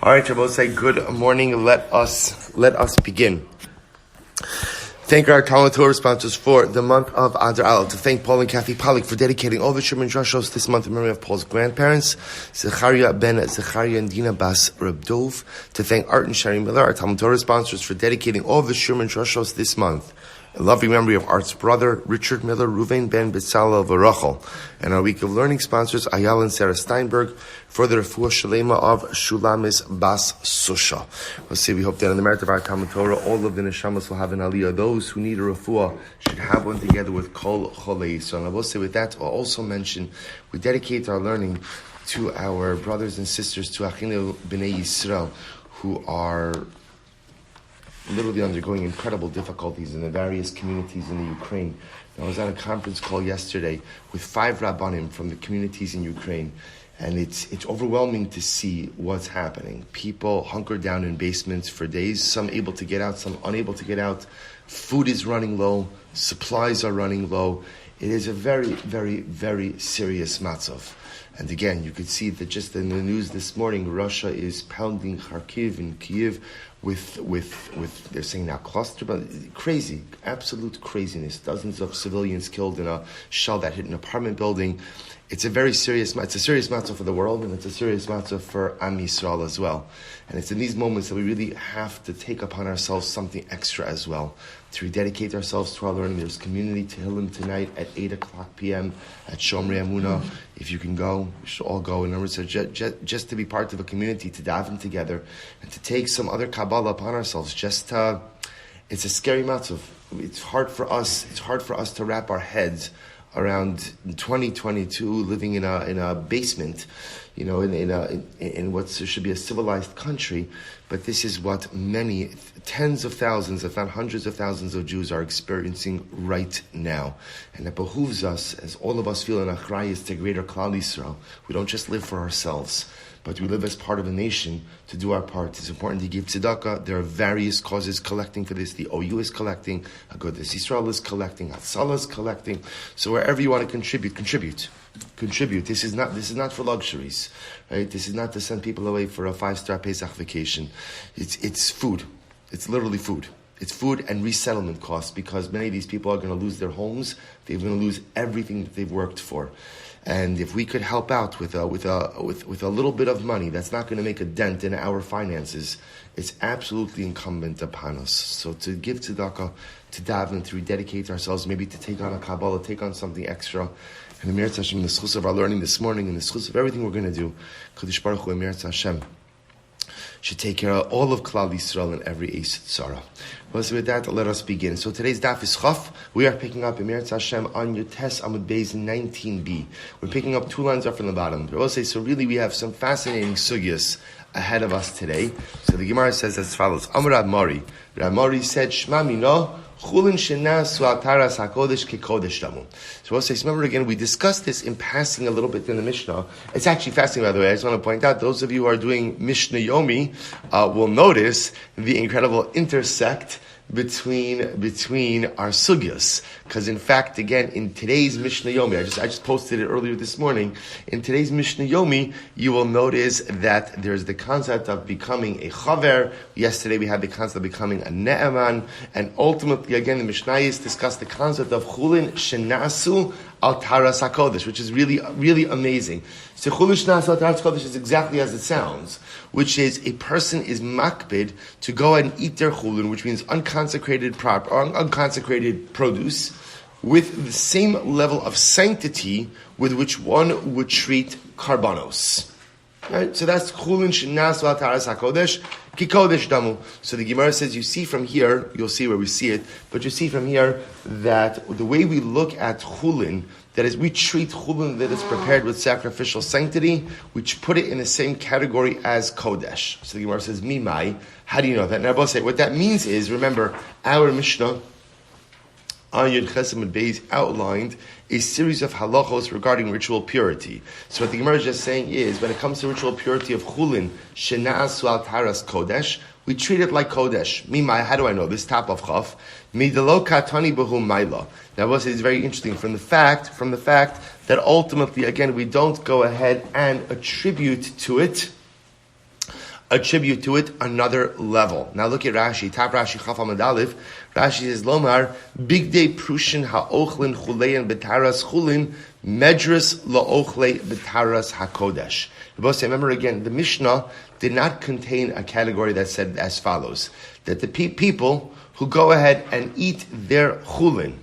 All right, Shabbos, say good morning. Let us begin. Thank our TALMUD TORAH sponsors for the month of Adar Al. To thank Paul and Kathy Pollack for dedicating all the Shulman Drashos this month in memory of Paul's grandparents, Zechariah Ben Zechariah and Dinah Bas Reb Dov. To thank Art and Sherry Miller, our TALMUD TORAH sponsors, for dedicating all the Shulman Drashos this month. In loving memory of Art's brother, Richard Miller, Reuven Ben Betzalel of Rachel. And our week of learning sponsors, Ayal Sara Steinberg, for the refuah sheleimah of Shulamis Bas Susha. We hope that on the merit of our TALMUD TORAH, all of the neshamas will have an aliyah. Those who need a refuah should have one together with kol cholei. So, and I will say with that, I'll also mention, we dedicate our learning to our brothers and sisters, to Achinu B'nai Yisrael, who are literally undergoing incredible difficulties in the various communities in the Ukraine. I was at a conference call yesterday with 5 rabbanim from the communities in Ukraine, and it's overwhelming to see what's happening. People hunkered down in basements for days, some able to get out, some unable to get out. Food is running low, supplies are running low. It is a very, very, very serious matzav. And again, you could see that just in the news this morning, Russia is pounding Kharkiv and Kyiv with they're saying now cluster, but crazy, absolute craziness. Dozens of civilians killed in a shell that hit an apartment building. It's a serious matter for the world, and it's a serious matter for Am Yisrael as well. And it's in these moments that we really have to take upon ourselves something extra as well, to rededicate ourselves to our learning. There's community Tehillim tonight at 8 o'clock p.m. at Shomrei Amunah. If you can go, we should all go. In other words, just to be part of a community, to daven together, and to take some other Kabbalah upon ourselves. It's a scary matter. It's hard for us to wrap our heads around 2022, living in a basement, in what should be a civilized country, but this is what many tens of thousands, if not hundreds of thousands of Jews are experiencing right now. And it behooves us, as all of us feel in Achrayus to greater Klal Yisrael. We don't just live for ourselves, but we live as part of a nation to do our part. It's important to give tzedakah. There are various causes collecting for this. The OU is collecting, Agudas Yisrael is collecting, Hatzalah is collecting. So wherever you want to contribute. This is not for luxuries, right? This is not to send people away for a 5-star Pesach vacation. It's food. It's literally food. It's food and resettlement costs, because many of these people are going to lose their homes. They're going to lose everything that they've worked for. And if we could help out with a little bit of money, that's not going to make a dent in our finances. It's absolutely incumbent upon us. So to give tzedakah, to daven, to rededicate ourselves, maybe to take on a Kabbalah, take on something extra. And the Meretz Hashem, in the Susha of our learning this morning, in the Susha of everything we're going to do, Kadosh Baruch Hu, Meretz Hashem should take care of all of Klal Yisrael and every Ayal Sara. Well, so with that, let us begin. So today's daf is Chaf. We are picking up Meretz Hashem on Yotes Amud Beis 19b. We're picking up 2 lines up from the bottom. I will say, so really we have some fascinating sugyas ahead of us today. So the Gemara says as follows: Amar Rav Mari. Rav Mari said, Shema Mino Chulin Shenasu Al Taras HaKodesh Kekodesh Damu. So we'll say, remember again, we discussed this in passing a little bit in the Mishnah. It's actually fascinating, by the way. I just want to point out, those of you who are doing Mishnah Yomi will notice the incredible intersect between our sugyas. Because in fact, again, in today's Mishnah Yomi, I just posted it earlier this morning. In today's Mishnah Yomi, you will notice that there's the concept of becoming a chaver. Yesterday we had the concept of becoming a ne'eman. And ultimately, again, the Mishnayos discussed the concept of chulin shenasu al taras hakodesh, which is really, really amazing. So chulin shenasu al taras hakodesh is exactly as it sounds, which is a person is makbid to go and eat their chulin, which means unconsecrated unconsecrated produce, with the same level of sanctity with which one would treat karbanos. Right? So that's chulin shenasu al taras hakodesh ki kodesh damu. So the Gemara says, you see from here, you'll see where we see it, but you see from here that the way we look at chulin, that is, we treat chulin that is prepared with sacrificial sanctity, which put it in the same category as kodesh. So the Gemara says, mimai. How do you know that? And I will say, what that means is, remember, our Mishnah on Yud Ches Amud Beis outlined a series of halachos regarding ritual purity. So what the Gemara is just saying is, when it comes to ritual purity of chulin, shenasu al taras kodesh, we treat it like kodesh. Mimai, how do I know this? Top of chaf. Midalo katani behu maila. Now, what is very interesting from the fact that ultimately, again, we don't go ahead and attribute to it attribute to it another level. Now look at Rashi. Tap Rashi Chaf Amud Aleph. Rashi says, Lomar, big day prushin ha'ochlin chulein betaras chulin medris la'ochle betaras hakodesh. Remember again, the Mishnah did not contain a category that said as follows, that the people who go ahead and eat their chulin,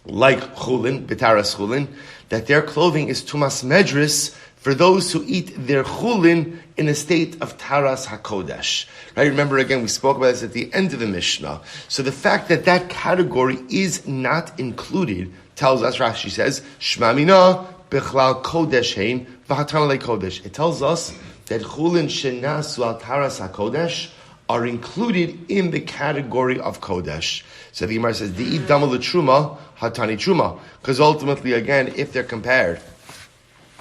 like chulin, betaras chulin, that their clothing is tumas medris for those who eat their chulin in a state of taras hakodesh. Right? Remember again, we spoke about this at the end of the Mishnah. So the fact that that category is not included tells us, Rashi says, Shma mina bichlal kodesh hein v'hatan le kodesh. It tells us that chulin shenasu al taras hakodesh are included in the category of kodesh. So the Gemara says, Di'i damal l'truma hatani truma, because ultimately, again, if they're compared.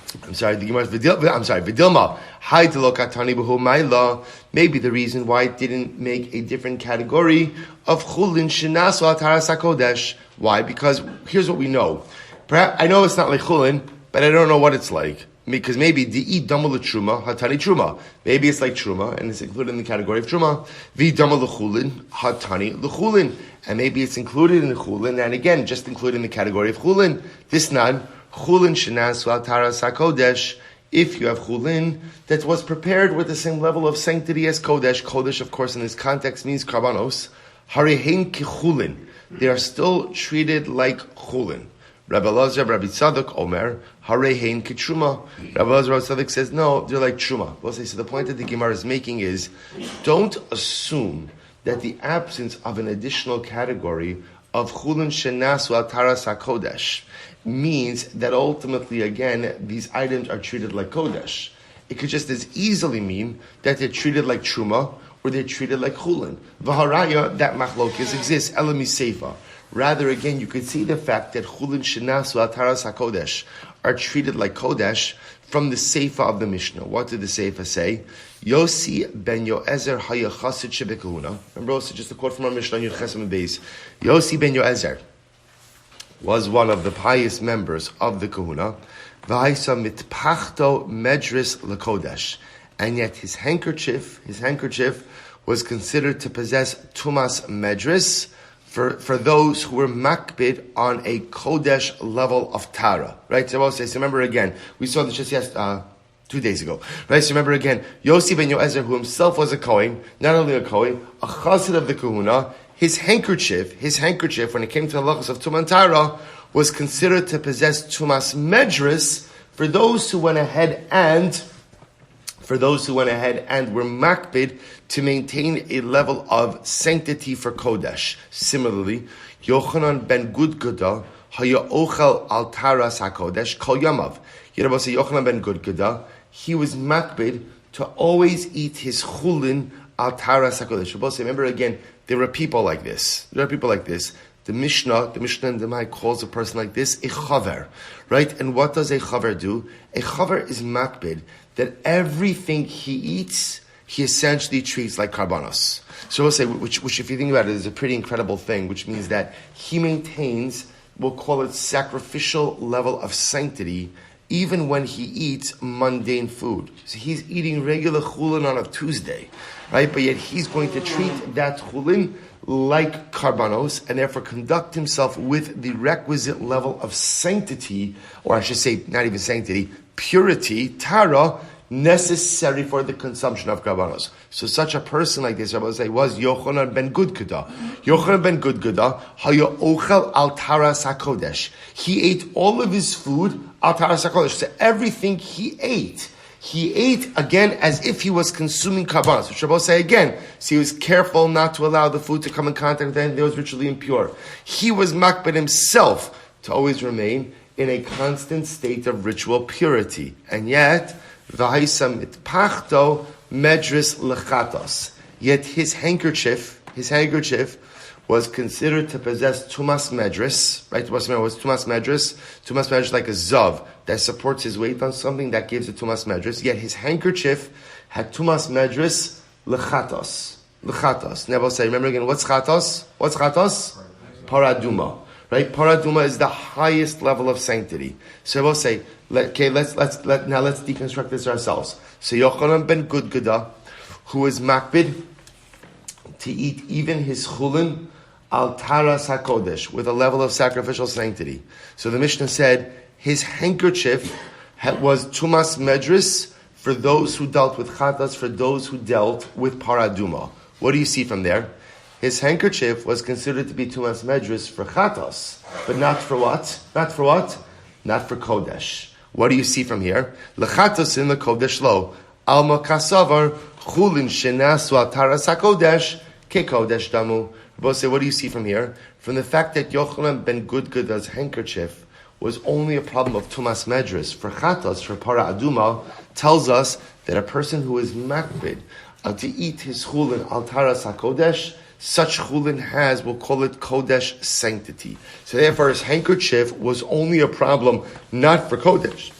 The Gemara Vidilma, Hai Delokatani Behu Maila. Maybe the reason why it didn't make a different category of Chulin Shinasu Al Taras HaKodesh. Why? Because here's what we know. Perhaps, I know it's not like Chulin, but I don't know what it's like. Because maybe Di'i Damal Truma, Hatani Truma. Maybe it's like Truma, and it's included in the category of Truma. Vi Damal L'Chulin, Hatani L'Chulin. And maybe it's included in the Chulin, and again, just included in the category of Chulin. This nan. Chulin shenasu al taras hakodesh. If you have chulin that was prepared with the same level of sanctity as kodesh, kodesh, of course, in this context means karbanos. Harihin ki chulin. They are still treated like chulin. Rabbi Elazar, Rabbi Tzadok, Omer, harihin ki truma. Rabbi Elazar, Rabbi Tzadok says no, they're like truma. So the point that the Gemara is making is, don't assume that the absence of an additional category of chulin shenasu al taras hakodesh means that ultimately, again, these items are treated like kodesh. It could just as easily mean that they're treated like truma or they're treated like chulin. V'haraya, that machlokes exists, elami seifa. Rather, again, you could see the fact that chulin shenasu al taras hakodesh are treated like kodesh from the seifa of the Mishnah. What did the seifa say? Yosi ben Yoezer haya chasid shebekahuna. Remember also just a quote from our Mishnah, Yud Chesam Beis. Yosi ben Yoezer was one of the pious members of the kahuna, v'haisa mitpachto medris lekodesh, and yet his handkerchief was considered to possess tumas medris for those who were makbid on a kodesh level of tara. Right? So remember again, we saw this just 2 days ago. Right? So remember again, Yosi ben Yoezer, who himself was a Kohen, not only a Kohen, a chassid of the kahuna. His handkerchief, when it came to the halachos of Tumas Tara, was considered to possess Tumas Medris for those who went ahead and were makbid to maintain a level of sanctity for Kodesh. Similarly, Yochanan ben Gudgada haya ochel al taras hakodesh kol yamav. Yochanan ben Gudgada, he was makbid to always eat his chulin al taras hakodesh. Remember again, there are people like this. The Mishnah and the Mai calls a person like this a chaver, right? And what does a chaver do? A chaver is makbid that everything he eats, he essentially treats like karbanos. So we'll say, which if you think about it, is a pretty incredible thing, which means that he maintains, we'll call it sacrificial level of sanctity, even when he eats mundane food. So he's eating regular chulin on a Tuesday, right? But yet he's going to treat that chulin like karbanos, and therefore conduct himself with the requisite level of sanctity, or I should say, not even sanctity, purity, tara, necessary for the consumption of karbanos. So such a person like this, I would say, was Yochanan ben Gudgada. Yochanan ben Gudgada, haya ochel al taras hakodesh. He ate all of his food al taras hakodesh. So everything he ate again as if he was consuming karbanos. Which Rabbi say again, so he was careful not to allow the food to come in contact with anything that was ritually impure. He was makbid himself to always remain in a constant state of ritual purity. And yet, v'haisa mitpachto medris lechatos. Yet his handkerchief was considered to possess tumas medris, right? Tumas medris like a zav that supports his weight on something that gives it tumas medris. Yet his handkerchief had tumas medris lechatos. Never say. Remember again, what's chatos? Paraduma. Right? Paraduma is the highest level of sanctity. So let's deconstruct this ourselves. So Yochanan ben Gudgada, who was makbid to eat even his chulin al taras hakodesh, with a level of sacrificial sanctity. So the Mishnah said his handkerchief was tumas medris for those who dealt with chatas, for those who dealt with paraduma. What do you see from there? His handkerchief was considered to be tumas medris for chatas, but not for what? Not for what? Not for kodesh. What do you see from here? Lechatos in the kodesh lo alma kasavar chulin shenasu al taras hakodesh ke kodesh damu. What do you see from here? From the fact that Yochanan ben Gudgada's handkerchief was only a problem of tumas medris for chatas, for para aduma, tells us that a person who is makbid to eat his chulin al taras hakodesh, such chulin has, we'll call it kodesh sanctity. So therefore his handkerchief was only a problem not for kodesh,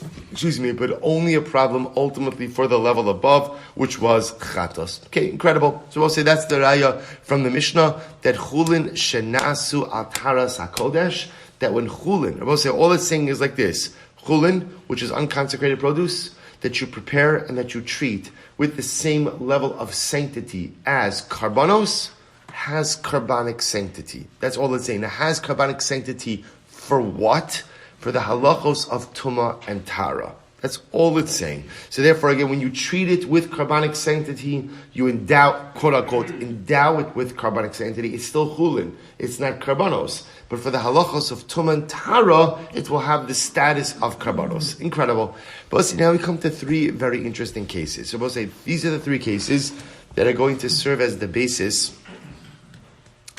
but only a problem ultimately for the level above, which was chatos. Okay, incredible. So we'll say that's the raya from the Mishnah, that chulin shenasu al taras hakodesh, that when chulin, we'll say all it's saying is like this: chulin, which is unconsecrated produce, that you prepare and that you treat with the same level of sanctity as karbanos, has carbonic sanctity. That's all it's saying. It has carbonic sanctity for what? For the halachos of tuma and tara. That's all it's saying. So therefore, again, when you treat it with carbonic sanctity, you endow, quote unquote, endow it with carbonic sanctity. It's still chulin. It's not karbanos. But for the halachos of tuma and tara, it will have the status of karbanos. Incredible. But see, now we come to three very interesting cases. So we'll say these are the three cases that are going to serve as the basis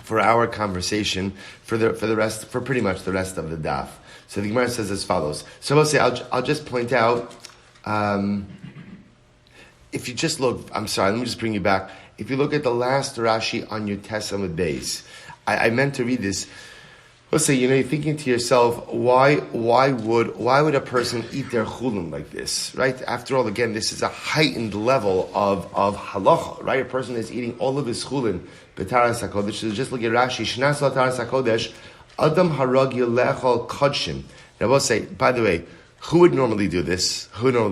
for our conversation for pretty much the rest of the daf. So the Gemara says as follows. So we'll say I'll just point out. If you just look, I'm sorry, let me just bring you back. If you look at the last Rashi on your Tessamud base, I meant to read this. Let's say, you're thinking to yourself, why would a person eat their chulin like this, right? After all, again, this is a heightened level of halacha, right? A person is eating all of his chulin, b'taras hakodesh. So just look at Rashi, shnas taras hakodesh, adam harag yelechol kodshim. Now we'll say, by the way, who would normally do this? Kohanim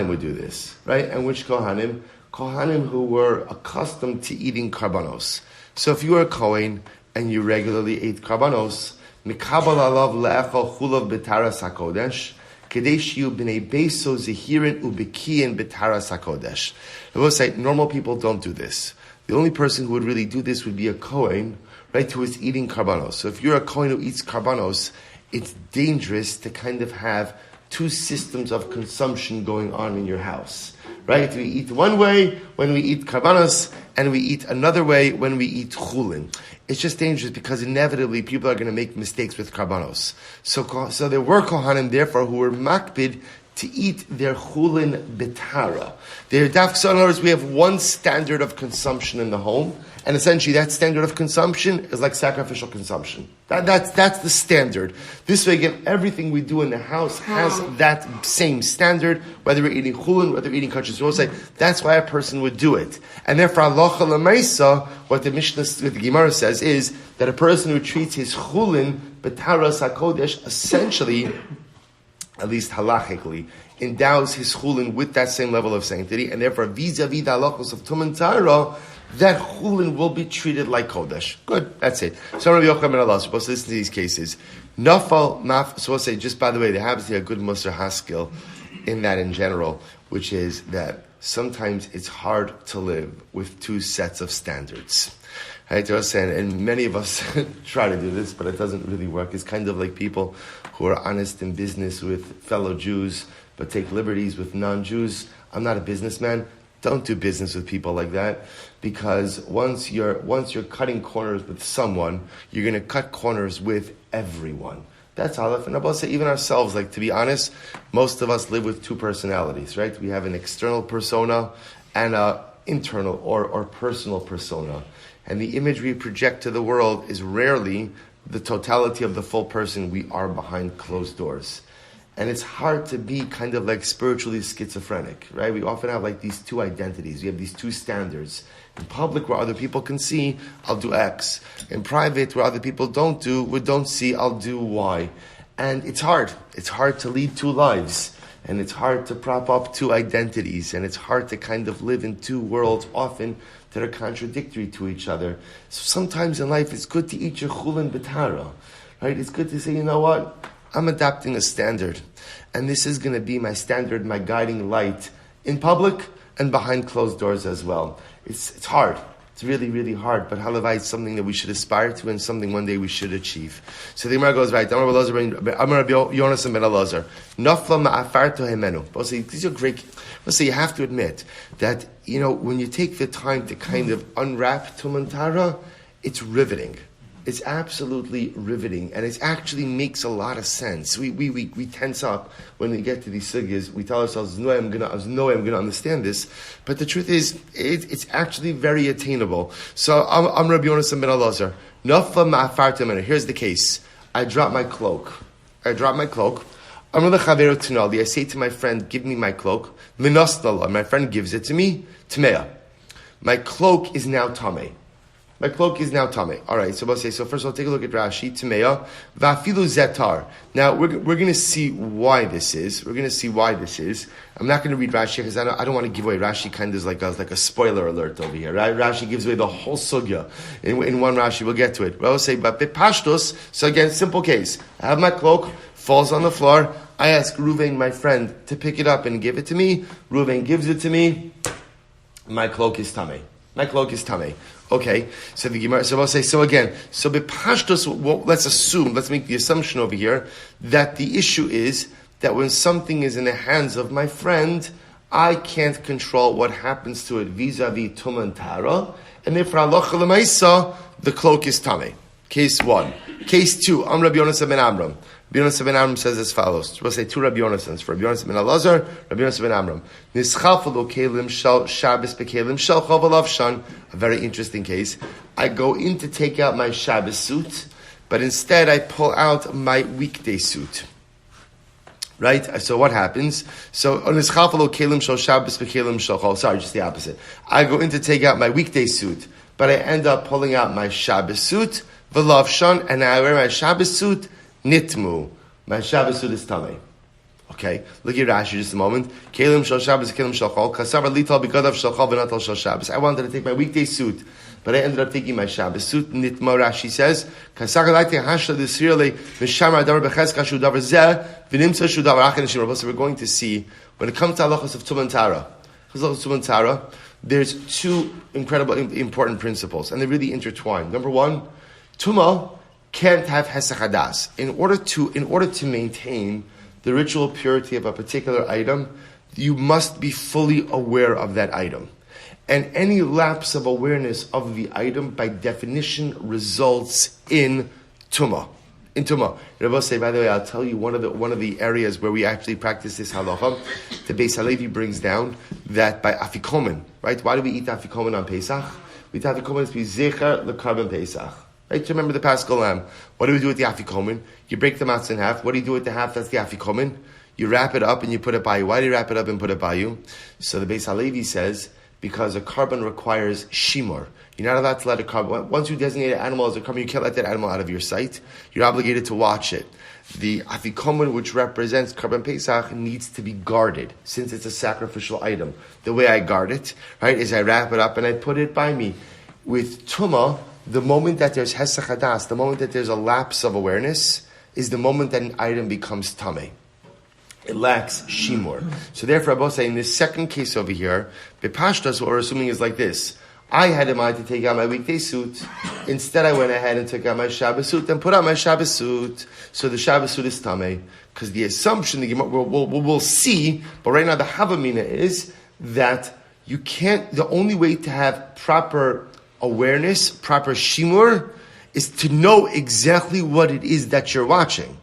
would do this, right? And which Kohanim? Kohanim who were accustomed to eating karbanos. So if you were a Kohen and you regularly ate karbanos, mikabal alav le'echol chulav b'taras hakodesh, kadesh yu b'nei beso zehirin u'bekiyin b'taras hakodesh. I will say, normal people don't do this. The only person who would really do this would be a Kohen, right, who is eating karbanos. So if you're a Kohen who eats karbanos, it's dangerous to kind of have two systems of consumption going on in your house. Right? We eat one way when we eat karbanos, and we eat another way when we eat chulin. It's just dangerous because inevitably people are going to make mistakes with karbanos. So there were kohanim, therefore, who were makbid to eat their chulin betara. In other words, we have one standard of consumption in the home, and essentially that standard of consumption is like sacrificial consumption. That's the standard. This way, again, everything we do in the house has that same standard, whether we're eating chulin, whether we're eating kosher. So we'll say that's why a person would do it. And therefore, halacha l'maisa, what the Mishnah, what the Gemara says is that a person who treats his chulin b'taras hakodesh, essentially, at least halachically, endows his chulin with that same level of sanctity, and therefore, vis-a-vis the halachos of tum and tara, that chulin will be treated like kodesh. Good, that's it. So Rabbi Yochanan ben Allah, supposed to listen to these cases. Nafal maf. So we'll say, just by the way, there happens to be a good Musar Haskell in that in general, which is that sometimes it's hard to live with two sets of standards. Right, and many of us try to do this, but it doesn't really work. It's kind of like people who are honest in business with fellow Jews, but take liberties with non-Jews. I'm not a businessman. Don't do business with people like that, because once you're cutting corners with someone, you're going to cut corners with everyone. That's Aleph. And I'll say even ourselves, like, to be honest, most of us live with two personalities, right? We have an external persona and a internal or personal persona. And the image we project to the world is rarely the totality of the full person we are behind closed doors. And it's hard to be kind of like spiritually schizophrenic, right? We often have like these two identities. We have these two standards. In public, where other people can see, I'll do X. In private, where other people don't see, I'll do Y. And it's hard. It's hard to lead two lives. and it's hard to prop up two identities, and it's hard to kind of live in two worlds often that are contradictory to each other. So sometimes in life it's good to eat your chulin b'tara, right? It's good to say, you know what? I'm adopting a standard, and this is going to be my standard, my guiding light in public and behind closed doors as well. It's hard. It's really, really hard, but halavai is something that we should aspire to and something one day we should achieve. So the Gemara goes, right, Amar Rabbi Yonasan ben Elazar, Nafla ma'afarto hemenu. These are great. So you have to admit that, when you take the time to kind of unwrap Tuman Tara, it's riveting. It's absolutely riveting, and it actually makes a lot of sense. We tense up when we get to these sugyas. We tell ourselves, "No, I'm gonna understand this," but the truth is, it's actually very attainable. So I'm Rabbi Yonasan ben Elazar. Nafla ma'afarto hemenu. Here's the case. I drop my cloak. I'm the chaveru tinali. I say to my friend, "Give me my cloak." Minasnala. My friend gives it to me. Tmeya. My cloak is now tamei. All right, so first of all, take a look at Rashi. Tmeya. Vafilu zetar. Now, we're going to see why this is. I'm not going to read Rashi because I don't want to give away. Rashi kind of is like a spoiler alert over here, right? Rashi gives away the whole sugya in one Rashi. We'll get to it. We'll say, but bepashtos. So again, simple case. I have my cloak, falls on the floor. I ask Reuven, my friend, to pick it up and give it to me. Reuven gives it to me. My cloak is tamei. Okay, so the Gemara, so bepashtos, let's make the assumption over here that the issue is that when something is in the hands of my friend, I can't control what happens to it vis-a-vis tuman tara, and therefore halacha l'maisa, the cloak is tamei. Case 1. Case 2, Rabbi Yonasan ben Amram. Rabbi Yonasan ben Amram says as follows. We'll say two Rabbi Yonasans. For Rabbi Yonasan ben Elazar, Rabbi Yonasan ben Amram. Nischafalu kelim shal Shabbos bekelim shal chavalav shan. A very interesting case. I go in to take out my Shabbos suit, but instead I pull out my weekday suit. Right? So what happens? So, nischafalu kelim shal Shabbos bekelim shal chol. Sorry, just the opposite. I go in to take out my weekday suit, but I end up pulling out my Shabbos suit, v'lav shan, and I wear my Shabbos suit, nitmu. My Shabbos suit is tamei. Okay, look at Rashi just a moment. Kelim shal Shabbos, kelim shal chol. Kasavar lital b'gadav shal chol v'natal shal Shabbos. I wanted to take my weekday suit, but I ended up taking my Shabbos suit. Nitmo, Rashi says, Kasavar lital hashla d'sirle v'shamar davar b'cheska shu davar zeh v'nimtza shu davar achin shim. So we're going to see when it comes to halachos of tuman tara, there's two incredible, important principles, and they're really intertwined. Number one, tuma can't have hesach hadas. In order to maintain the ritual purity of a particular item, you must be fully aware of that item. And any lapse of awareness of the item, by definition, results in tumah. Rabbi say, by the way, I'll tell you one of the areas where we actually practice this halacha. The Beis Halevi brings down that by afikomen, right? Why do we eat afikomen on Pesach? We eat afikomen to be zecher lekarban Pesach. Right, to remember the Paschal Lamb. What do we do with the afikomen? You break the matzah in half. What do you do with the half that's the afikomen? You wrap it up and you put it by you. Why do you wrap it up and put it by you? So the Beis Halevi says, because a carbon requires shimur. You're not allowed to let a carbon, once you designate an animal as a carbon, you can't let that animal out of your sight. You're obligated to watch it. The afikomen, which represents Karban Pesach, needs to be guarded, since it's a sacrificial item. The way I guard it, right, is I wrap it up and I put it by me. With Tumah, the moment that there's Hesach Hadas, the moment that there's a lapse of awareness, is the moment that an item becomes Tameh. It lacks Shimur. So therefore, Abba say, in this second case over here, Bepashtas, what we're assuming is like this. I had in mind to take out my weekday suit. Instead, I went ahead and took out my Shabbos suit and put on my Shabbos suit. So the Shabbos suit is Tameh. Because the assumption, we'll see, but right now the Havamina is that you can't, the only way to have proper awareness, proper shimur, is to know exactly what it is that you're watching.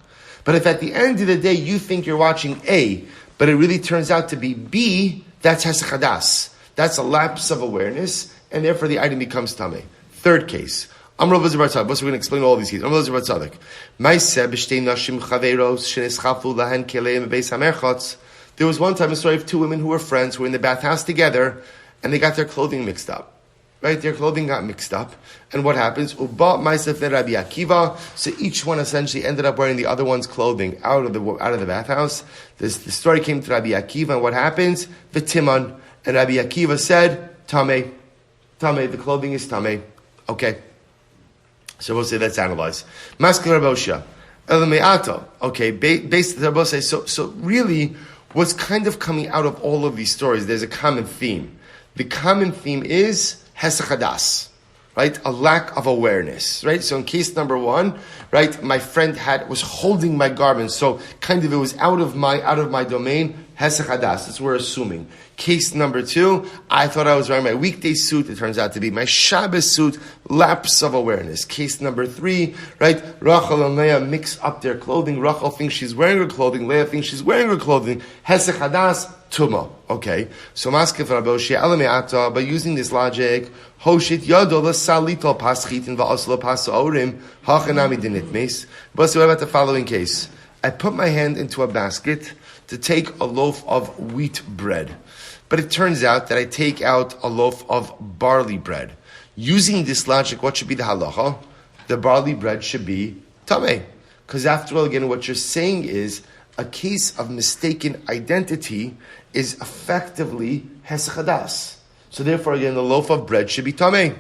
But if at the end of the day you think you're watching A, but it really turns out to be B, that's hesach hadas. That's a lapse of awareness, and therefore the item becomes tameh. Third case. We're going to explain all these cases. There was one time a story of two women who were friends, who were in the bathhouse together, and they got their clothing mixed up. Right, their clothing got mixed up. And what happens? Uba Maisef Rabbi Akiva. So each one essentially ended up wearing the other one's clothing out of the bathhouse. The story came to Rabbi Akiva, and what happens? V'timan. And Rabbi Akiva said, Tameh. Tameh, the clothing is Tameh. Okay. So we'll say let's analyze. Maskil Rabosha. Elameato. Okay, based on Rabosha. So really, what's kind of coming out of all of these stories, there's a common theme. The common theme is Hesachadas, right? A lack of awareness, right? So in case number one, right, my friend was holding my garment, so kind of it was out of my domain. Hesachadas, that's what we're assuming. Case number two, I thought I was wearing my weekday suit. It turns out to be my Shabbos suit. Lapse of awareness. Case number three, right? Rachel and Leah mix up their clothing. Rachel thinks she's wearing her clothing. Leah thinks she's wearing her clothing. Hesachadas, Tuma. Okay. So Maskef Raboshe Alameata, by using this logic, Hoshit Yadola Salito Paschit and Vaoslo Pasorim, Hachanami Dinitmes. But so what about the following case? I put my hand into a basket to take a loaf of wheat bread. But it turns out that I take out a loaf of barley bread. Using this logic, what should be the halacha? The barley bread should be tameh. Because after all, again, what you're saying is a case of mistaken identity is effectively hesachadas. So therefore, again, the loaf of bread should be tameh.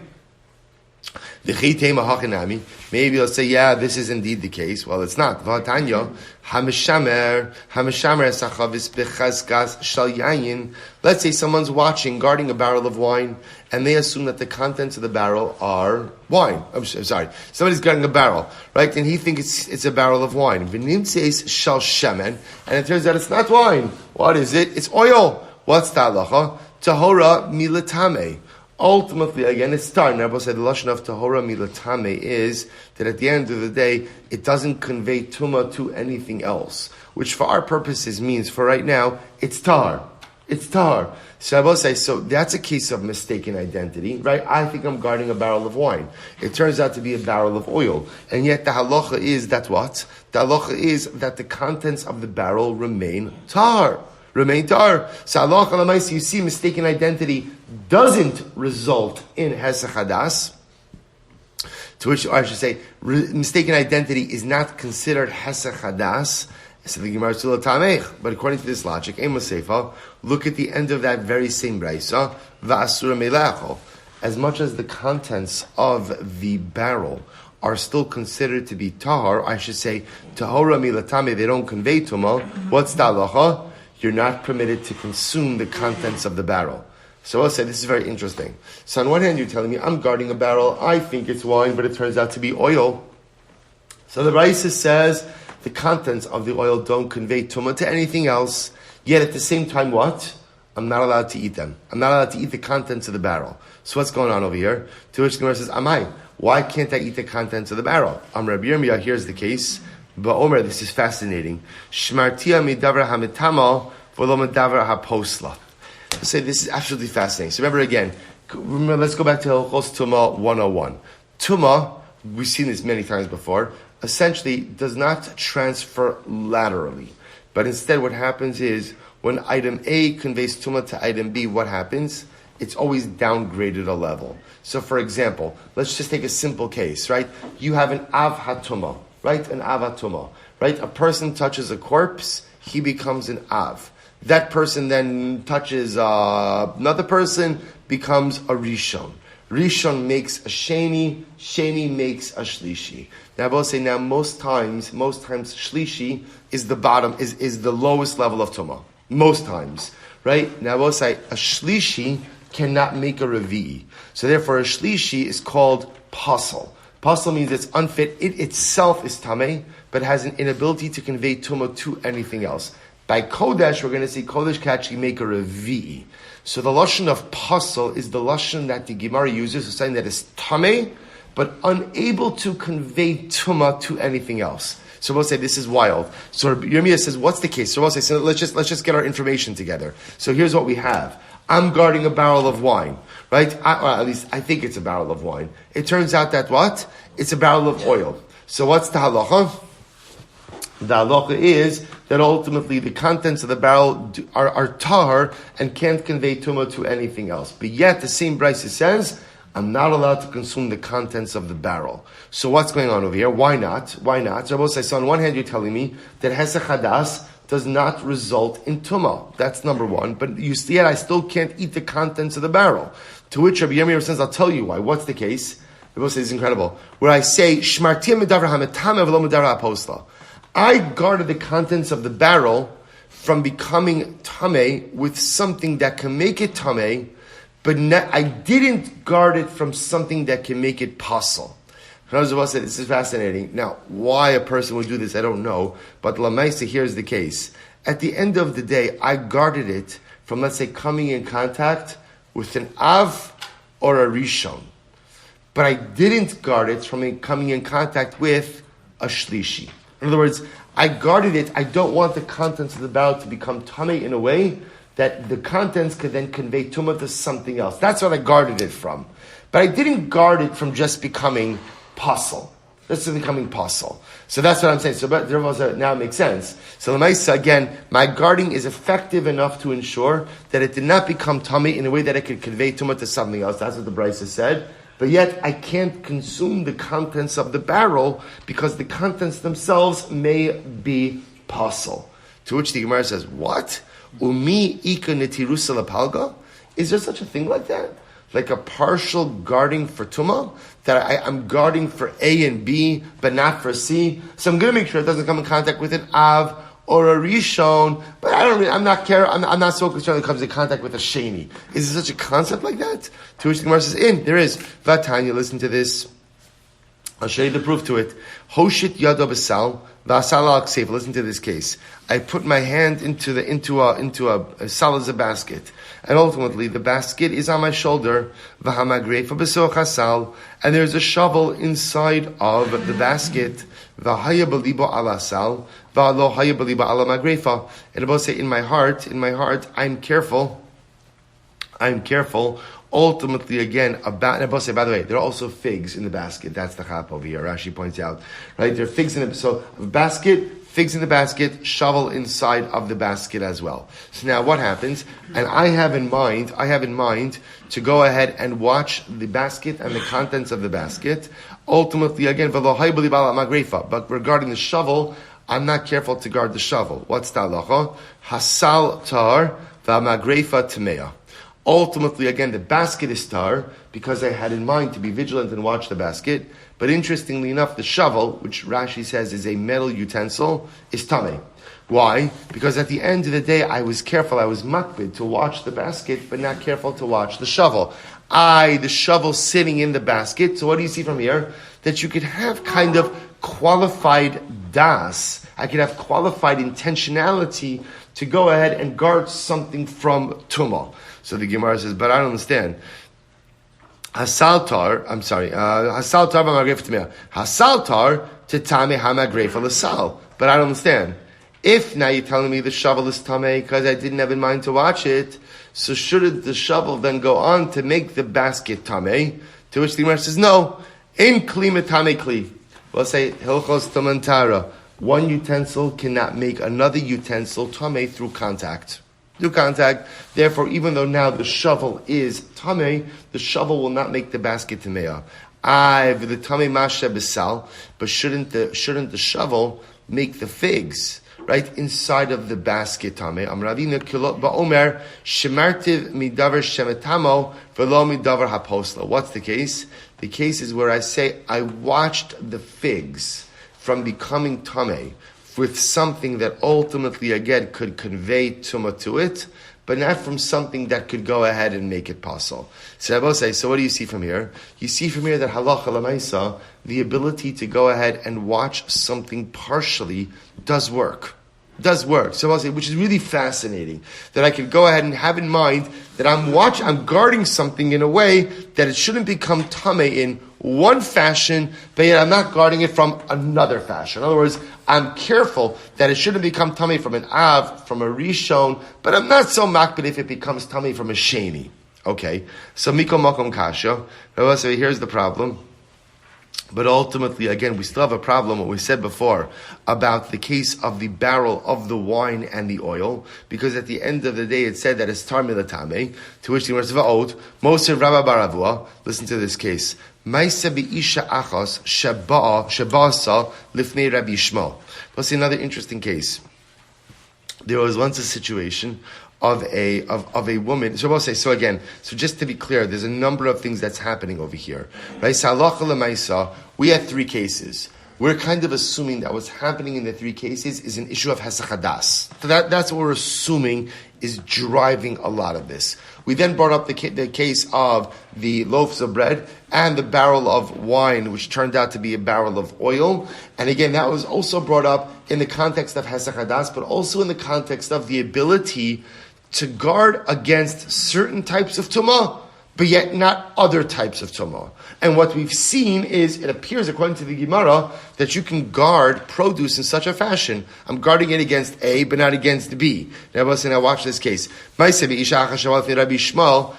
Maybe you'll say, yeah, this is indeed the case. Well, it's not. Let's say someone's watching, guarding a barrel of wine, and they assume that the contents of the barrel are wine. I'm sorry. Somebody's guarding a barrel, right? And he thinks it's a barrel of wine. And it turns out it's not wine. What is it? It's oil. What's the halacha? TORAH milatame. Ultimately, again, it's tar. Rabbi said the lashon of TORAH milatame is that at the end of the day, it doesn't convey tuma to anything else, which for our purposes means, for right now, it's tar. It's tar. So Rabbi says, so that's a case of mistaken identity, right? I think I'm guarding a barrel of wine. It turns out to be a barrel of oil. And yet the halacha is that what? The halacha is that the contents of the barrel remain tar. Remain tar. So halacha l'maisa, you see mistaken identity doesn't result in hesachadas, to which I should say mistaken identity is not considered hesachadas. So the Gemara still tamech, but according to this logic, look at the end of that very same brayso, va'asura melecho. As much as the contents of the barrel are still considered to be tahar, I should say tahora milatame, they don't convey tuma. What's the halacha? You're not permitted to consume the contents of the barrel. So I'll say this is very interesting. So on one hand, you're telling me I'm guarding a barrel. I think it's wine, but it turns out to be oil. So the Brisa says the contents of the oil don't convey tumah to anything else. Yet at the same time, what? I'm not allowed to eat them. I'm not allowed to eat the contents of the barrel. So what's going on over here? To which the Gemara says, Amai, why can't I eat the contents of the barrel? Rabbi Yirmiyah, here's the case. But Omer, this is fascinating. Shmartia midavra hamitama v'lo midavra haposla. Say this is absolutely fascinating. So remember again, let's go back to Hilchos Tumah 101. Tumah, we've seen this many times before, essentially does not transfer laterally. But instead what happens is, when item A conveys Tumah to item B, what happens? It's always downgraded a level. So for example, let's just take a simple case, right? You have an Av HaTumah, right? An Av HaTumah, right? A person touches a corpse, he becomes an Av. That person then touches another person, becomes a Rishon. Rishon makes a Sheni, Sheni makes a Shlishi. Now I will say most times Shlishi is the bottom, is the lowest level of Tumah. Most times. Right? Now I will say a Shlishi cannot make a Revi'i. So therefore a Shlishi is called Pasal. Pasal means it's unfit. It itself is Tameh, but has an inability to convey Tumah to anything else. By Kodesh, we're going to say Kodesh can actually make a Revi'i. So the lashon of Pasal is the lashon that the Gemara uses, so saying that is Tameh, but unable to convey Tumah to anything else. So we'll say this is wild. So Yirmiyah says, what's the case? So we'll say, so let's just get our information together. So here's what we have. I'm guarding a barrel of wine, right? Or at least I think it's a barrel of wine. It turns out that what? It's a barrel of oil. So what's the halacha? The halacha is that ultimately the contents of the barrel are tahar and can't convey tumah to anything else. But yet the same brisa says, I'm not allowed to consume the contents of the barrel. So what's going on over here? Why not? Why not? So on one hand, you're telling me that hesech hadas does not result in tumah. That's number one. But you see it, I still can't eat the contents of the barrel. To which Rabbi Yirmiyah says, I'll tell you why. What's the case? Rabbi says it's incredible. Where I say, Shmartim medavar hametame v'lo medavar haposla. I guarded the contents of the barrel from becoming tameh with something that can make it tameh, but I didn't guard it from something that can make it pasul. Said, this is fascinating. Now, why a person would do this, I don't know. But Lamaisa, here's the case. At the end of the day, I guarded it from, let's say, coming in contact with an Av or a Rishon. But I didn't guard it from coming in contact with a Shlishi. In other words, I guarded it. I don't want the contents of the barrel to become tameh in a way that the contents could then convey tumah to something else. That's what I guarded it from. But I didn't guard it from just becoming pasul. This is becoming pasul. So that's what I'm saying. So now it makes sense. So Lamaisa, again, my guarding is effective enough to ensure that it did not become tameh in a way that it could convey tumah to something else. That's what the Brisa said. But yet I can't consume the contents of the barrel because the contents themselves may be pasul. To which the Gemara says, what? Umi ika netirusa lapalga? Is there such a thing like that? Like a partial guarding for tumah? That I'm guarding for A and B, but not for C? So I'm going to make sure it doesn't come in contact with an Av or a Rishon, but I'm not so concerned when it comes in contact with a Sheni. Is there such a concept like that? To which the Gemara says, there is. Vatanya, listen to this. I'll show you the proof to it. Hoshit yado b'sal, v'asal al ksef. Listen to this case. I put my hand into a sal as a basket, and ultimately the basket is on my shoulder. V'hamagrefa b'soch hasal, and there's a shovel inside of the basket. V'haya b'libo ala sal, v'alo haya b'libo ala magrefa. And about say, in my heart, I'm careful. Ultimately, again, about, and I say, by the way, there are also figs in the basket. That's the chap over here. Rashi points out, right? There are figs in it. So, basket, figs in the basket, shovel inside of the basket as well. So now, what happens? And I have in mind to go ahead and watch the basket and the contents of the basket. Ultimately, again, but regarding the shovel, I'm not careful to guard the shovel. What's the halacha? Hasal tar v'magrefa tmeya. Ultimately, again, the basket is tar because I had in mind to be vigilant and watch the basket. But interestingly enough, the shovel, which Rashi says is a metal utensil, is tameh. Why? Because at the end of the day, I was careful, I was makbid to watch the basket, but not careful to watch the shovel. The shovel sitting in the basket. So what do you see from here? That you could have kind of qualified das. I could have qualified intentionality to go ahead and guard something from tumah. So the Gemara says, but I don't understand. Hasaltar tetame hamagrefa l'sal. But I don't understand. If now you're telling me the shovel is tameh because I didn't have in mind to watch it, so shouldn't the shovel then go on to make the basket tameh? To which the Gemara says, no. In kli metame kli. We'll say hilchos tamantara. One utensil cannot make another utensil tameh through contact. Therefore, even though now the shovel is tameh, the shovel will not make the basket tameh. The tameh masha besal, but shouldn't the shovel make the figs right inside of the basket tameh? Amravina kilot ba'omer shemartiv midavar shemetamo v'lo midavar haposla. What's the case? The case is where I say I watched the figs from becoming tameh with something that ultimately, again, could convey tumah to it, but not from something that could go ahead and make it possible. So I will say, so what do you see from here? You see from here that halacha l'maisa, the ability to go ahead and watch something partially does work. So I'll say, which is really fascinating, that I could go ahead and have in mind that I'm guarding something in a way that it shouldn't become tameh in one fashion, but yet I'm not guarding it from another fashion. In other words, I'm careful that it shouldn't become tameh from an Av, from a Rishon, but I'm not so makbid if it becomes tameh from a Sheni. Okay, so Miko Makom Kasha. So here's the problem. But ultimately, again, we still have a problem, what we said before, about the case of the barrel of the wine and the oil, because at the end of the day, it said that it's tar milatame, to which the Gemara says, Moshe Rabba Baravua, listen to this case. Maisa bi'isha achos shabasa lifnei Rabbi Yishmael. We'll see another interesting case. There was once a situation of a woman. So we'll say, so just to be clear, there's a number of things that's happening over here. Right? We had three cases. We're kind of assuming that what's happening in the three cases is an issue of hesach hadas. So that's what we're assuming is driving a lot of this. We then brought up the case of the loaves of bread and the barrel of wine, which turned out to be a barrel of oil. And again, that was also brought up in the context of hesach hadas, but also in the context of the ability to guard against certain types of tumah, but yet not other types of tumah. And what we've seen is, it appears according to the Gemara, that you can guard produce in such a fashion. I'm guarding it against A, but not against B. Now watch this case. Rabbi Yishmael,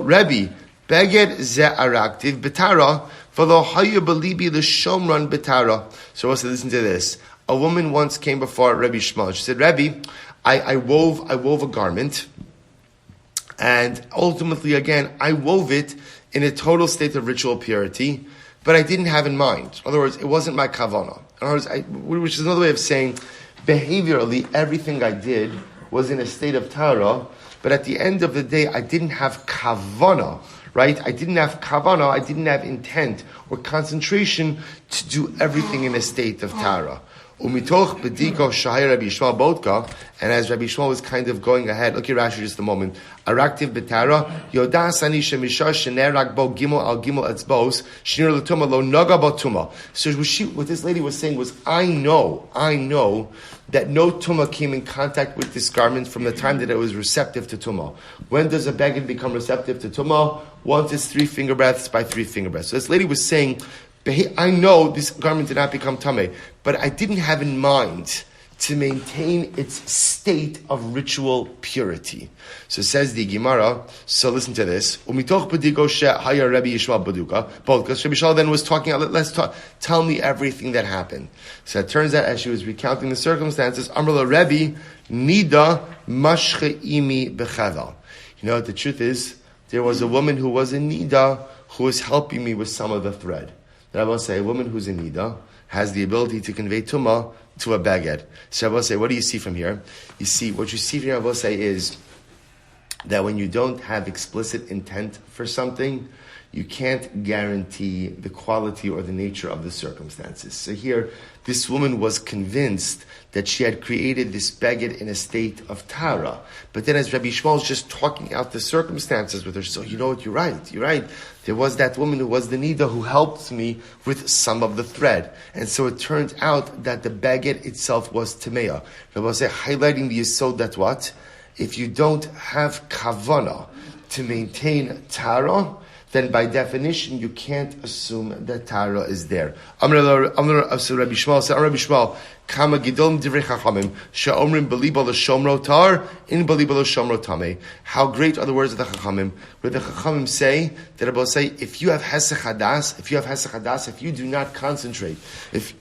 Rabbi, beged ze araktiv betara, v'lo hayu belibi l'shomran betara. So also listen to this. A woman once came before Rabbi Yishmael. She said, Rabbi, I wove a garment, and ultimately, again, I wove it in a total state of ritual purity, but I didn't have in mind. In other words, it wasn't my kavanah. In other words, which is another way of saying, behaviorally, everything I did was in a state of TORAH, but at the end of the day, I didn't have kavanah, right? I didn't have kavanah, I didn't have intent or concentration to do everything in a state of TORAH. Umitoch bediko shahir Rabbi Yishmael bodka, and as Rabbi Yishmael was kind of going ahead, look at Rashi just a moment. Araktiv betara yodas anisha misha shenerak bo gimel al gimel etzbos shnir l'tuma lo naga b'tuma. So what this lady was saying was, I know that no tuma came in contact with this garment from the time that it was receptive to tuma. When does a beged become receptive to tuma? Once it's 3 finger breaths by 3 finger breaths. So this lady was saying, I know this garment did not become tameh, but I didn't have in mind to maintain its state of ritual purity. So says the Gemara, so listen to this. Umitoch b'digo she'haya Rabbi Yishmael b'duka. Because Rabbi Yishmael then was talking, let's talk, tell me everything that happened. So it turns out as she was recounting the circumstances, Amrla Rebbe, Nida mashche imi b'chavel. You know what the truth is? There was a woman who was in Nida who was helping me with some of the thread. That I will say, a woman who's in Nida has the ability to convey tumah to a baged. So I will say, what do you see from here? What you see here, I will say, is that when you don't have explicit intent for something, you can't guarantee the quality or the nature of the circumstances. So here, this woman was convinced that she had created this beged in a state of tara. But then as Rabbi Yishmael is just talking out the circumstances with her, so you know what, you're right. There was that woman who was the nida who helped me with some of the thread. And so it turned out that the beged itself was temeah. Rabbi will say, highlighting the yesod that what? If you don't have kavanah to maintain tara, then by definition you can't assume that Tara is there. Rabbi Yishmael said, Rabbi Yishmael, Kama Gidol Divrei Chachamim, She'omrim Beliba L'Shomro Tar, In Beliba L'Shomro Tameh. How great are the words of the Chachamim, where the Chachamim say, that Rabbi say, if you have hesach hadas, if you do not concentrate, if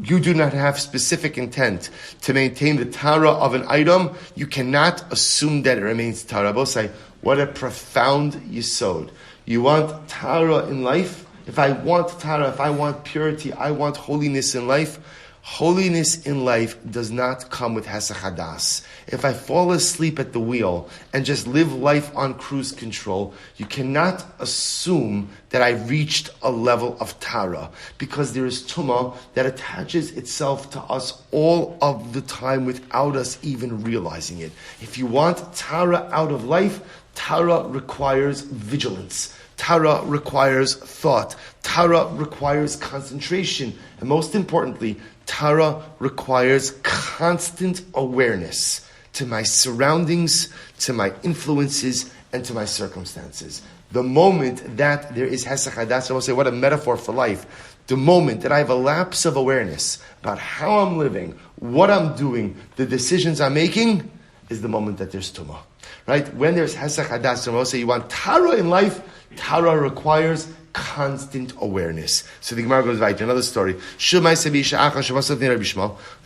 you do not have specific intent to maintain the Tara of an item, you cannot assume that it remains Tara. Rabbi say, what a profound yesod. You want Tara in life? If I want Tara, if I want purity, I want holiness in life. Holiness in life does not come with hesach hadas. If I fall asleep at the wheel and just live life on cruise control, you cannot assume that I reached a level of Tara, because there is tumah that attaches itself to us all of the time without us even realizing it. If you want Tara out of life, Tara requires vigilance. Tara requires thought. Tara requires concentration. And most importantly, Tara requires constant awareness to my surroundings, to my influences, and to my circumstances. The moment that there is hesach hadas, I will say, what a metaphor for life. The moment that I have a lapse of awareness about how I'm living, what I'm doing, the decisions I'm making, is the moment that there's tumah. Right? When there's hesach hadas, I will say, you want Tara in life, Tara requires constant awareness. So the Gemara goes right to another story. There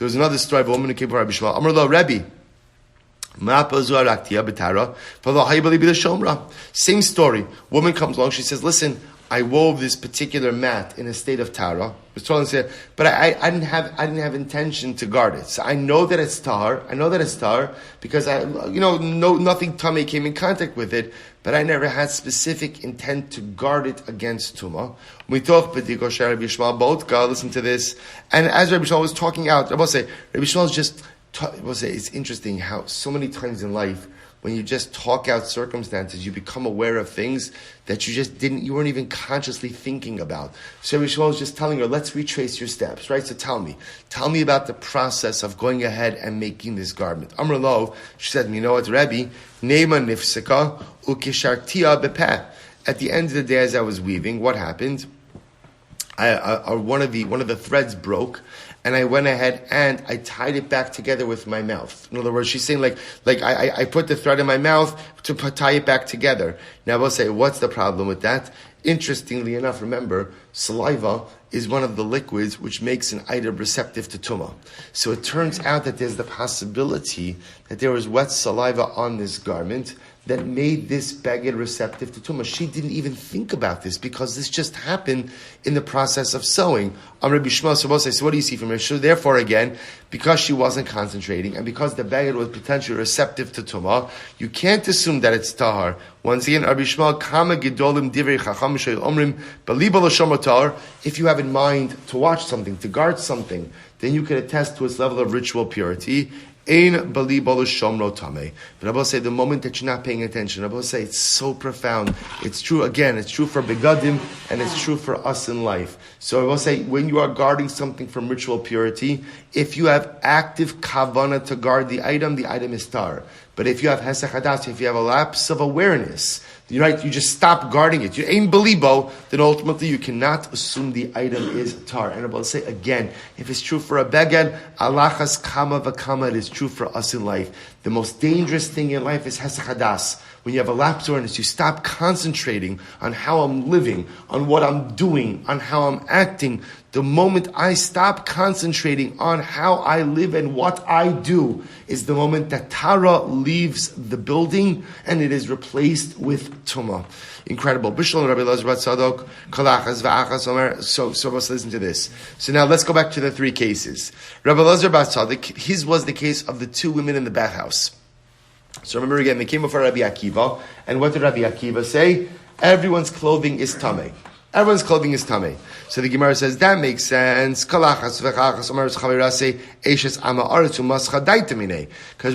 was another story of a woman who came to Rabbi Shmuel. Amar lo, Rebbe, same story. Woman comes along, she says, listen, I wove this particular mat in a state of Tara. But I didn't have intention to guard it. So I know that it's tar. Because nothing tummy came in contact with it, but I never had specific intent to guard it against tuma. Listen to this. And as Rabbi Shmuel was talking out, Rabbi Shmuel is just. It's interesting how so many times in life, when you just talk out circumstances, you become aware of things that you weren't even consciously thinking about. So Rabbi Shmuel was just telling her, let's retrace your steps, right? So tell me about the process of going ahead and making this garment. Amar lo, she said, you know what, Rebbe, neima nifsika ukishartia bepeh. At the end of the day, as I was weaving, what happened? One of the threads broke, and I went ahead and I tied it back together with my mouth. In other words, she's saying I put the thread in my mouth to tie it back together. Now we'll say, what's the problem with that? Interestingly enough, remember, saliva is one of the liquids which makes an item receptive to tumah. So it turns out that there's the possibility that there was wet saliva on this garment that made this beged receptive to tumah. She didn't even think about this because this just happened in the process of sewing. Rabbi Shmuel, so what do you see from her? So therefore, again, because she wasn't concentrating and because the beged was potentially receptive to tumah, you can't assume that it's tahar. Once again, Rabbi Shmuel, kama gedolim divrei chacham shel omrim baliba l'shomer tahar. If you have in mind to watch something, to guard something, then you can attest to its level of ritual purity. Ein baliba l'shomro tameh. But Rabbi say the moment that you're not paying attention, Rabbi say it's so profound. It's true again. It's true for begadim and it's true for us in life. So Rabbi say when you are guarding something from ritual purity, if you have active kavana to guard the item is tar. But if you have hesach hadas, if you have a lapse of awareness, right, you just stop guarding it. You ain't belibo, then ultimately you cannot assume the item is tar. And I'll say again, if it's true for a beged, alachas kama v'kama, it is true for us in life. The most dangerous thing in life is hesach hadas. When you have a lapse of awareness, you stop concentrating on how I'm living, on what I'm doing, on how I'm acting. The moment I stop concentrating on how I live and what I do is the moment that Tara leaves the building and it is replaced with Tumah. Incredible. So let's listen to this. So now let's go back to the three cases. Rabbi Elazar Bat Tzadok, his was the case of the two women in the bathhouse. So remember again, they came before Rabbi Akiva, and what did Rabbi Akiva say? Everyone's clothing is tameh. Everyone's clothing is tameh. So the Gemara says, that makes sense. Because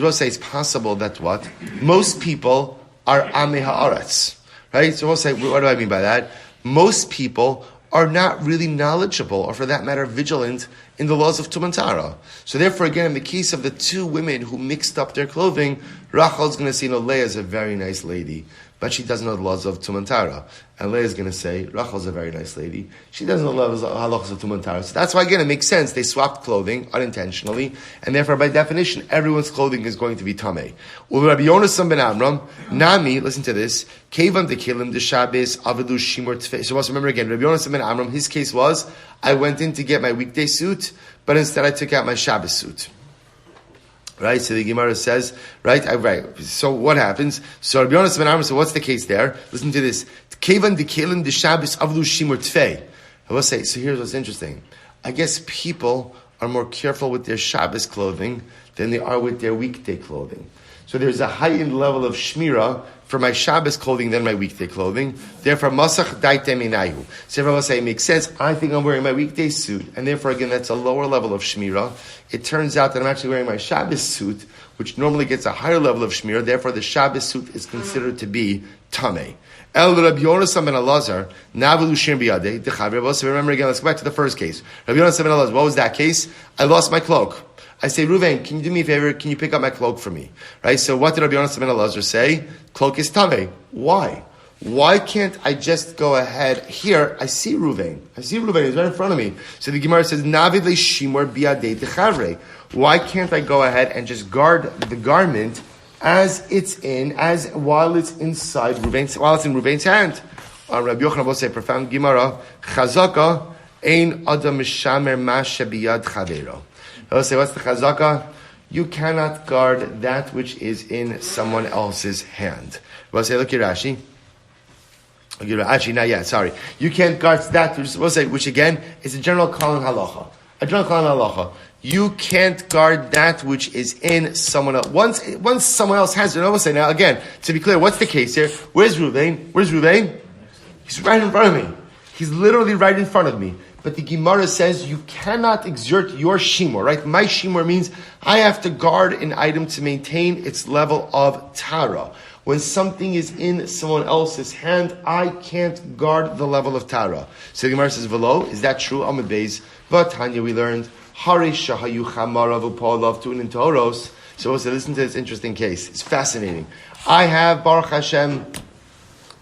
we'll say it's possible that what? Most people are ameh ha'aretz. Right? So we'll say, what do I mean by that? Most people are not really knowledgeable, or for that matter, vigilant in the laws of Tumah and Tara. So therefore, again, in the case of the two women who mixed up their clothing, Rachel's going to say, Leah is a very nice lady, but she doesn't know the laws of Tumah and Tara. And Leah is going to say, Rachel's a very nice lady, she doesn't know the halachas of Tumah and Tara. So that's why, again, it makes sense. They swapped clothing unintentionally, and therefore, by definition, everyone's clothing is going to be tameh. Rabbi Yonasan ben Amram, Nami, listen to this, Kevan de Kilim de Shabbos Avidu Shimur Tfei. So let's remember again, Rabbi Yonasan ben Amram, his case was, I went in to get my weekday suit, but instead I took out my Shabbos suit. Right, so the Gemara says, right. So what happens? So Rabbi Yonasan ben Amram, so what's the case there? Listen to this. Kevan de Kilim de Shabbos Avidu Shimur Tfei. I will say, so here's what's interesting. I guess people are more careful with their Shabbos clothing than they are with their weekday clothing. So there's a heightened level of shmira for my Shabbos clothing than my weekday clothing. Therefore, masach daite minayu. So everyone will say, it makes sense. I think I'm wearing my weekday suit. And therefore, again, that's a lower level of shmira. It turns out that I'm actually wearing my Shabbos suit, which normally gets a higher level of shmira. Therefore, the Shabbos suit is considered to be tameh. El Rabbi Yonasan ben Elazar, Navelu Shir Biyadeh, Dechav. So remember again, let's go back to the first case. Rabbi Yonasan ben Elazar, what was that case? I lost my cloak. I say, Reuven, can you do me a favor? Can you pick up my cloak for me? Right? So what did Rabbi Yonasan ben Elazar say? Cloak is tameh. Why? Why can't I just go ahead? Here, I see Reuven. He's right in front of me. So the Gemara says, Navid le shimor biyadeh dechavre. Why can't I go ahead and just guard the garment as it's in, while it's in Reuven's hand? Rabbi Yochanan will say, profound Gemara, Chazaka ein adam mishamer ma shebiyad chavero. He'll say, what's the chazaka? You cannot guard that which is in someone else's hand. We'll say, look at Rashi. Actually, not yet, sorry. You can't guard that which again is a general call in halacha. A general call in halacha. You can't guard that which is in someone else. Once someone else has it, we'll say, now again, to be clear, what's the case here? Where's Reuven? He's right in front of me. He's literally right in front of me. But the Gemara says you cannot exert your shimur, right? My shimur means I have to guard an item to maintain its level of tara. When something is in someone else's hand, I can't guard the level of tara. So the Gemara says, "Velo, is that true?" Amud Beis, Vatanya, we learned Hari shahayu chamarav Pollack to in Toros. So we'll say, listen to this interesting case. It's fascinating. I have Baruch Hashem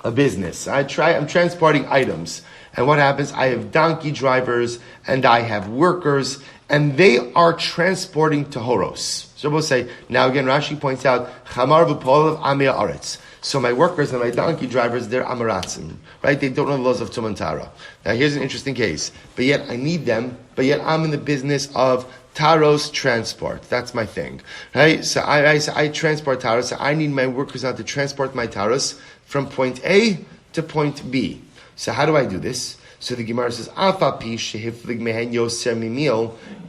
a business. I'm transporting items. And what happens? I have donkey drivers and I have workers and they are transporting Tohoros. So we'll say, now again, Rashi points out, Chamar v'polav amei aretz. So my workers and my donkey drivers, they're amaratzim, right? They don't know the laws of Tumantara. Now here's an interesting case. But yet I need them, but yet I'm in the business of Taros transport. That's my thing, right? So I transport Taros. So I need my workers now to transport my Taros from point A to point B. So how do I do this? So the Gemara says,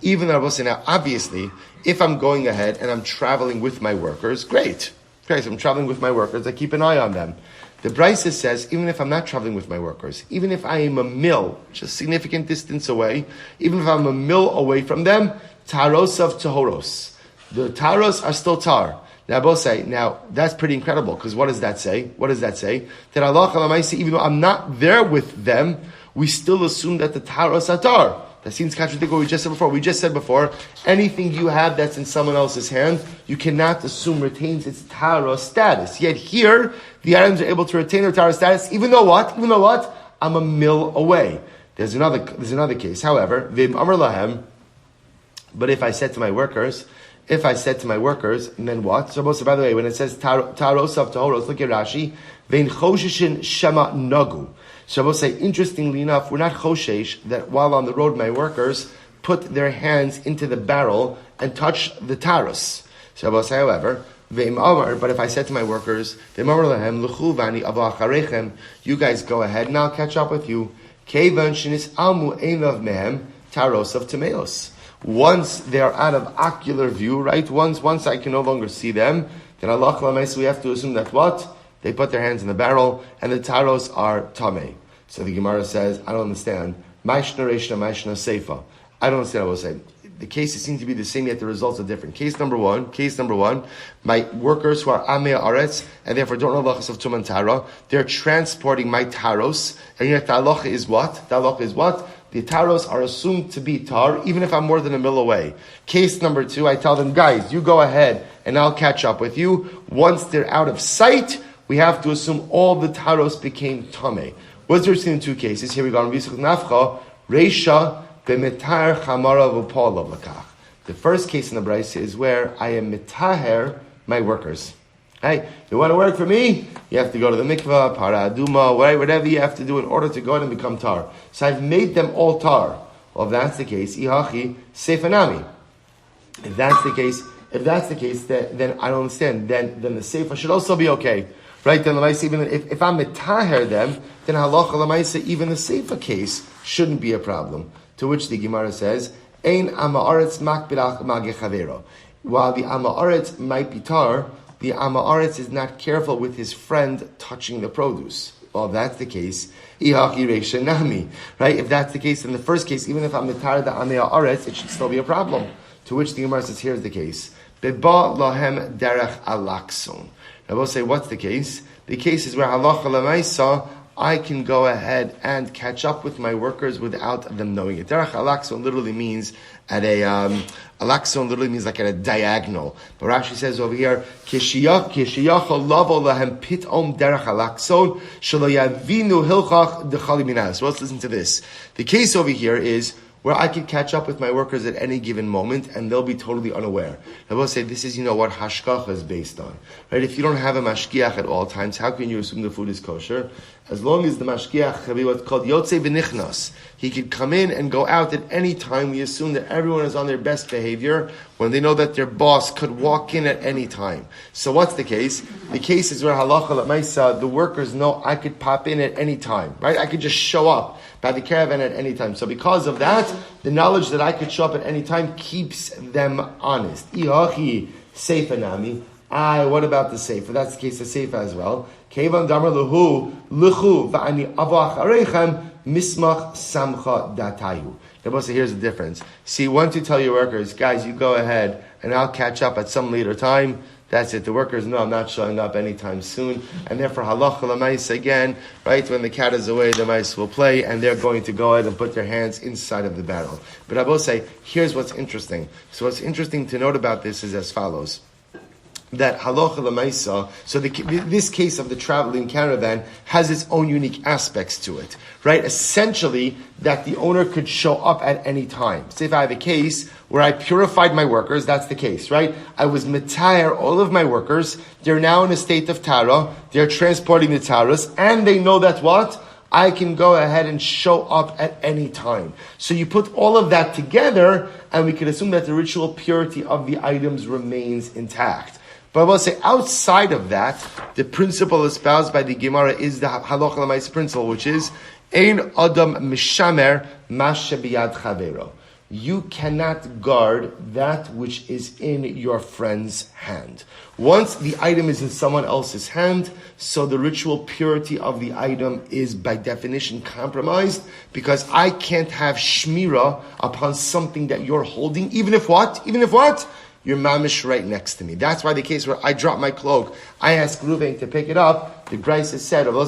even though I will say now, obviously, if I'm going ahead and I'm traveling with my workers, great. So I'm traveling with my workers, I keep an eye on them. The Brisa says, even if I'm not traveling with my workers, even if I am a mil, just significant distance away, even if I'm a mil away from them, taros of Tohoros. The taros are still tar. Now, I will say, now, that's pretty incredible, because what does that say? That Allah, even though I'm not there with them, we still assume that the taros are tar. That seems to contradict what we just said before. We just said before, anything you have that's in someone else's hand, you cannot assume retains its taros status. Yet here, the items are able to retain their taros status, even though what? I'm a mil away. There's another case. However, vim amar lahem, but if I said to my workers, and then what? So, by the way, when it says taros of Tohoros, look at Rashi, vein choshishin shema nagu. So I will say, interestingly enough, we're not choshesh that while on the road my workers put their hands into the barrel and touch the taros. So I will say, however, but if I said to my workers, you guys go ahead and I'll catch up with you. Taros of Timeos. Once they are out of ocular view, right? Once I can no longer see them, then Allah, we have to assume that what? They put their hands in the barrel, and the taros are tameh. So the Gemara says, I don't understand. Maishna reishna, maishna seifa. I don't understand what I will say. The cases seem to be the same, yet the results are different. Case number one, my workers who are amei aretz, and therefore don't know halachas of tuman tara, they're transporting my taros, and yet the halacha is what? The taros are assumed to be tar, even if I'm more than a mil away. Case number two, I tell them, guys, you go ahead, and I'll catch up with you. Once they're out of sight, we have to assume all the taros became tameh. What's there in two cases? Here we go. Reisha b'metar chamara v'polav lakach. The first case in the Brisa is where I am mitaher my workers. Hey, you want to work for me? You have to go to the mikvah, para aduma, whatever you have to do in order to go ahead and become tar. So I've made them all tar. Well, if that's the case, ihachi seifanami. If that's the case, then I don't understand. Then the seifa should also be okay. Right, then even if I'm mitaher them, then halacha l'maisa, even the seifa case shouldn't be a problem. To which the Gemara says, Ein ama'aretz makbilach magechavero. While the ama'aretz might be tar, the ama'aretz is not careful with his friend touching the produce. Well, if that's the case, ihachi reisha nami. Right, if that's the case, in the first case, even if I'm mitaher the ama'aretz, it should still be a problem. To which the Gemara says, here's the case. Beba lahem derech alakson. I will say, what's the case? The case is where halacha l'maisa, I can go ahead and catch up with my workers without them knowing it. Derech alakson literally means like at a diagonal. But Rashi says over here, kishiyachol lavo lahem pitom derech alakson shelo yavinu hilchach dechali minas. So let's listen to this. The case over here is where I could catch up with my workers at any given moment and they'll be totally unaware. I will say this is, what hashgacha is based on. Right? If you don't have a mashgiach at all times, how can you assume the food is kosher? As long as the mashgiach can be what's called yotze v'nichnas. He could come in and go out at any time. We assume that everyone is on their best behavior when they know that their boss could walk in at any time. So what's the case? The case is where halacha l'maisa, the workers know I could pop in at any time, right? I could just show up by the caravan at any time. So because of that, the knowledge that I could show up at any time keeps them honest. Iachi seifa nami. What about the seifa? That's the case of seifa as well. Kevan damar luhu luchu va'ani avo acharechem mismach samcha datayu. Here's the difference. See, once you tell your workers, guys, you go ahead and I'll catch up at some later time. That's it. The workers know I'm not showing up anytime soon. And therefore, halacha l'mais again, right? When the cat is away, the mice will play, and they're going to go ahead and put their hands inside of the barrel. But I will say, here's what's interesting. So what's interesting to note about this is as follows. That halacha l'maisa, so this case of the traveling caravan has its own unique aspects to it, right? Essentially, that the owner could show up at any time. So if I have a case where I purified my workers, that's the case, right? I was metayer all of my workers. They're now in a state of tara. They're transporting the taras, and they know that what? I can go ahead and show up at any time. So you put all of that together, and we can assume that the ritual purity of the items remains intact. But I will say, outside of that, the principle espoused by the Gemara is the halacha l'maisa principle, which is ein adam mishamer mash biyad chavero. You cannot guard that which is in your friend's hand. Once the item is in someone else's hand, so the ritual purity of the item is by definition compromised, because I can't have shmira upon something that you're holding, even if what? You're mamish right next to me. That's why the case where I drop my cloak, I ask Reuven to pick it up. The Grace has said, Rabbi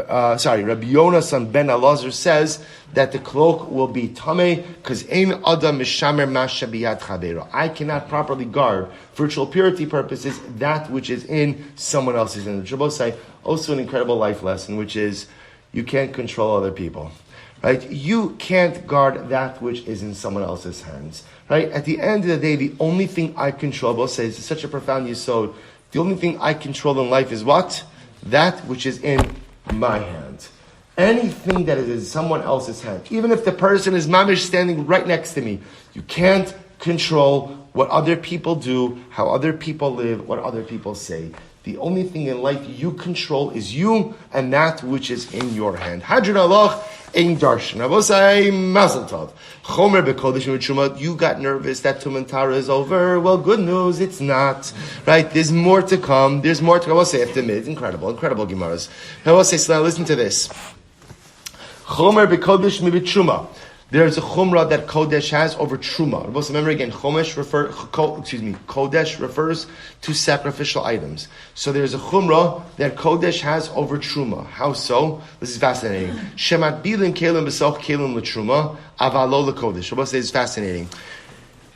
Yonasan ben Elazar says that the cloak will be tameh because ein adam mishamer masha biyad chavero. I cannot properly guard for ritual purity purposes that which is in someone else's hand. The say also an incredible life lesson, which is you can't control other people. Right? You can't guard that which is in someone else's hands. Right? At the end of the day, the only thing I control, Bo says, it's such a profound yesod, the only thing I control in life is what? That which is in my hand. Anything that is in someone else's hand, even if the person is mamish standing right next to me, you can't control what other people do, how other people live, what other people say. The only thing in life you control is you and that which is in your hand. Hadrin Allah ein darshan. I will say mazel tov. Chomer bekodesh v'truma. You got nervous that Tumen Tara is over. Well, good news, it's not. Right? There's more to come. I will say after mid. Incredible Gemaras. I will say, so now listen to this. Chomer bekodesh v'truma. There's a chumrah that Kodesh has over Truma. Remember again, Kodesh refers to sacrificial items. So there's a chumrah that Kodesh has over Truma. How so? This is fascinating. Shemat bilin kelim b'soch kelim l'Truma, avalo l'Kodesh. Rabbi says it's fascinating.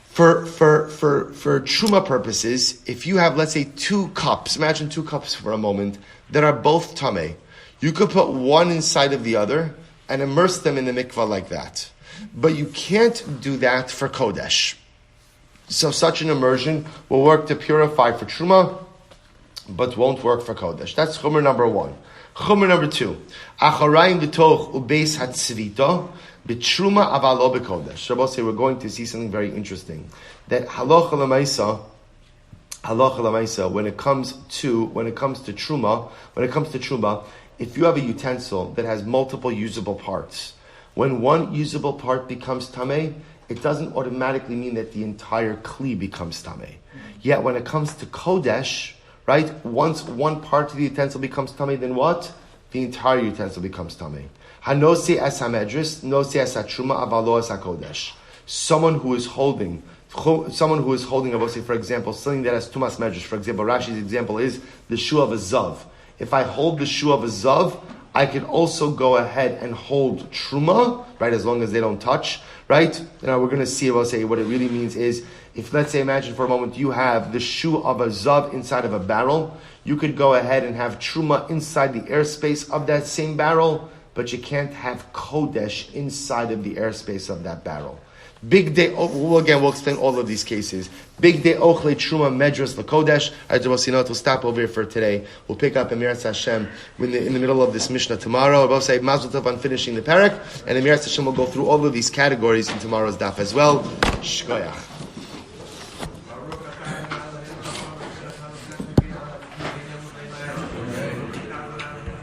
For Truma purposes, if you have, let's say, 2 cups, imagine 2 cups for a moment, that are both tameh, you could put one inside of the other and immerse them in the mikvah like that. But you can't do that for Kodesh. So such an immersion will work to purify for Truma, but won't work for Kodesh. That's Chomer number 1. Chomer number 2. Acharayim v'toch ubeis hatzvita b'truma avalo b'Kodesh. Rabbi say we're going to see something very interesting. That halacha l'maisa, when it comes to Truma, if you have a utensil that has multiple usable parts, when one usable part becomes tameh, it doesn't automatically mean that the entire kli becomes tameh. Yet when it comes to Kodesh, right, once one part of the utensil becomes tameh, then what? The entire utensil becomes tameh. Hanosi as hamedris, nosi as hatruma, avalo as hakodesh. Someone who is holding, I will say, for example, something that has tumas medrish. For example, Rashi's example is the shoe of a zav. If I hold the shoe of a zav, I can also go ahead and hold truma, right, as long as they don't touch, right? Now we're going to see, I'll say, what it really means is, if, let's say, imagine for a moment, you have the shoe of a zav inside of a barrel, you could go ahead and have truma inside the airspace of that same barrel. but you can't have kodesh inside of the airspace of that barrel. Big day, we'll explain all of these cases. Big day, ochle, truma, medras, lakodesh. We'll stop over here for today. We'll pick up Emirat Hashem in the middle of this Mishnah tomorrow. We'll both say Mazel Tov on finishing the parak, and Emirat Hashem will go through all of these categories in tomorrow's daf as well. Shkoyach.